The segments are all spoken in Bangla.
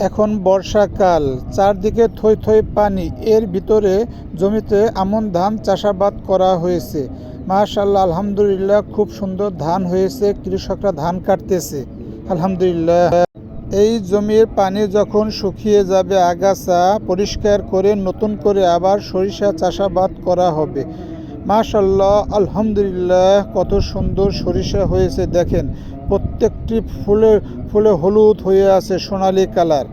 এখন বর্ষাকাল, চারদিকে থই থই পানি, এর ভিতরে জমিতে আমন ধান চাষাবাদ করা হয়েছে। মাশাআল্লাহ, আলহামদুলিল্লাহ, খুব সুন্দর ধান হয়েছে। কৃষকরা ধান কাটতেছে, আলহামদুলিল্লাহ। এই জমির পানি যখন শুকিয়ে যাবে, আগাছা পরিষ্কার করে নতুন করে আবার সরিষা চাষাবাদ করা হবে। মাশাআল্লাহ, আলহামদুলিল্লাহ, কত সুন্দর সরিষা হয়েছে দেখেন। প্রত্যেকটি ফুলে ফুলে হলুদ হয়ে আছে, সোনালি কালার।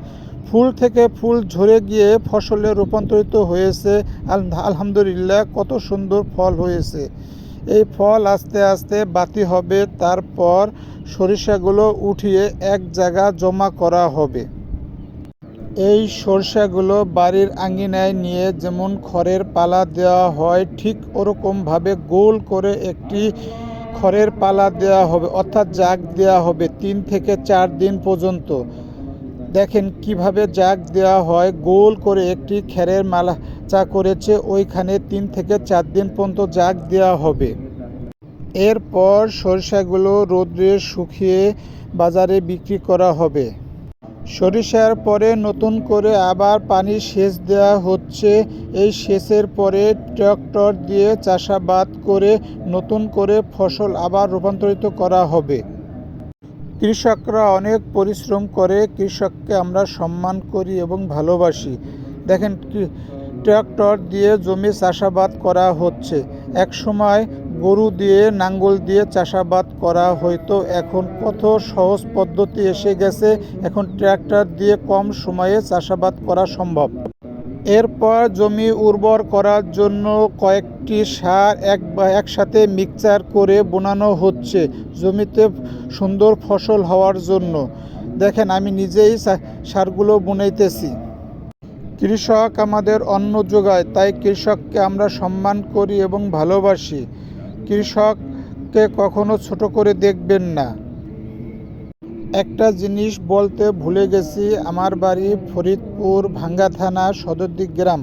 ফুল থেকে ফুল ঝরে গিয়ে ফসলে রূপান্তরিত হয়েছে। আলহামদুলিল্লাহ, কত সুন্দর ফল হয়েছে। এই ফল আস্তে আস্তে বাতি হবে, তারপর সরিষাগুলো উঠিয়ে এক জায়গা জমা করা হবে। এই সরষাগুলো বাড়ির আঙিনায় নিয়ে যেমন খড়ের পালা দেওয়া হয়, ঠিক ওরকমভাবে গোল করে একটি খড়ের পালা দেওয়া হবে, অর্থাৎ জাগ দেওয়া হবে 3 থেকে 4 দিন পর্যন্ত। দেখেন কিভাবে জাগ দেওয়া হয়, গোল করে একটি খেরের মালা চা করেছে, ওইখানে 3 থেকে 4 দিন পর্যন্ত জাগ দেওয়া হবে। এরপর সরিষাগুলো রোদ্রে শুকিয়ে বাজারে বিক্রি করা হবে। সরিষার পরে নতুন করে আবার পানি সেচ দেওয়া হচ্ছে। এই সেচের পরে ট্রাক্টর দিয়ে চাষাবাদ করে নতুন করে ফসল আবার রূপান্তরিত করা হবে। কৃষকরা অনেক পরিশ্রম করে, কৃষককে আমরা সম্মান করি এবং ভালোবাসি। দেখেন ট্রাক্টর দিয়ে জমি চাষাবাদ করা হচ্ছে। এক সময় গরু দিয়ে নাঙ্গল দিয়ে চাষাবাদ করা হয়তো, এখন কত সহজ পদ্ধতি এসে গেছে। এখন ট্রাক্টর দিয়ে কম সময়ে চাষাবাদ করা সম্ভব। এরপর জমি উর্বর করার জন্য কয়েকটি সার একসাথে মিক্সচার করে বোনানো হচ্ছে জমিতে সুন্দর ফসল হওয়ার জন্য। দেখেন আমি নিজেই সারগুলো বুনাইতেছি। কৃষক আমাদের অন্ন যোগায়, তাই কৃষককে আমরা সম্মান করি এবং ভালোবাসি। কৃষককে কখনো ছোট করে দেখবেন না। একটা জিনিস বলতে ভুলে গেছি, আমার বাড়ি ফরিদপুর ভাঙ্গা থানা সদরদি গ্রাম।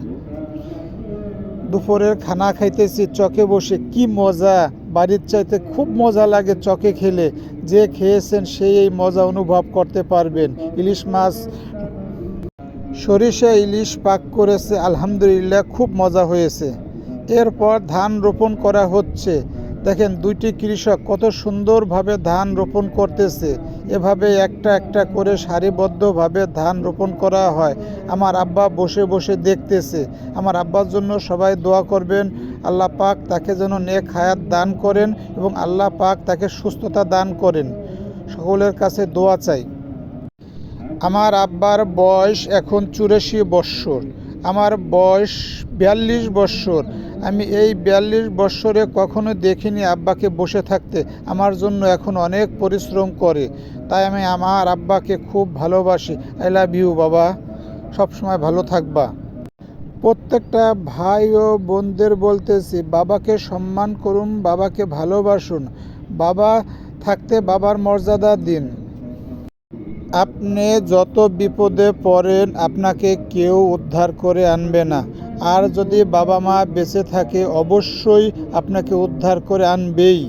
দুপুরের খানা খাইতেছি চকে বসে, কি মজা! বাড়ির চাইতে খুব মজা লাগে চকে খেলে। যে খেয়েছেন সেই এই মজা অনুভব করতে পারবেন। ইলিশ মাছ, সরিষা ইলিশ পাক করেছে, আলহামদুলিল্লাহ, খুব মজা হয়েছে। এরপর ধান রোপণ করা হচ্ছে। দেখেন দুইটি কৃষক কত সুন্দরভাবে ধান রোপণ করতেছে। এভাবে একটা একটা করে সারিবদ্ধভাবে ধান রোপণ করা হয়। আমার আব্বা বসে বসে দেখতেছে। আমার আব্বার জন্য সবাই দোয়া করবেন, আল্লাহ পাক তাকে যেন নেক হায়াত দান করেন এবং আল্লাহ পাক তাকে সুস্থতা দান করেন। সকলের কাছে দোয়া চাই। আমার আব্বার বয়স এখন 84 বৎসর, আমার বয়স 42 বৎসর। আমি এই 42 বৎসরে কখনো দেখিনি আব্বাকে বসে থাকতে। আমার জন্য এখন অনেক পরিশ্রম করে, তাই আমি আমার আব্বাকে খুব ভালোবাসি। আই লাভ ইউ বাবা, সবসময় ভালো থাকবা। প্রত্যেকটা ভাই ও বোনদের বলতেছি, বাবাকে সম্মান করুন, বাবাকে ভালোবাসুন। বাবা থাকতে বাবার মর্যাদা দিন। আপনি যত বিপদে পড়েন আপনাকে কেউ উদ্ধার করে আনবে না, আর যদি বাবা মা বেঁচে থাকে অবশ্যই আপনাকে উদ্ধার করে আনবেই।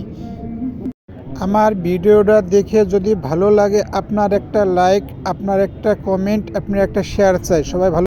আমার ভিডিওটা দেখে যদি ভালো লাগে, আপনার একটা লাইক, আপনার একটা কমেন্ট, আপনার একটা শেয়ার চাই। সবাই ভালো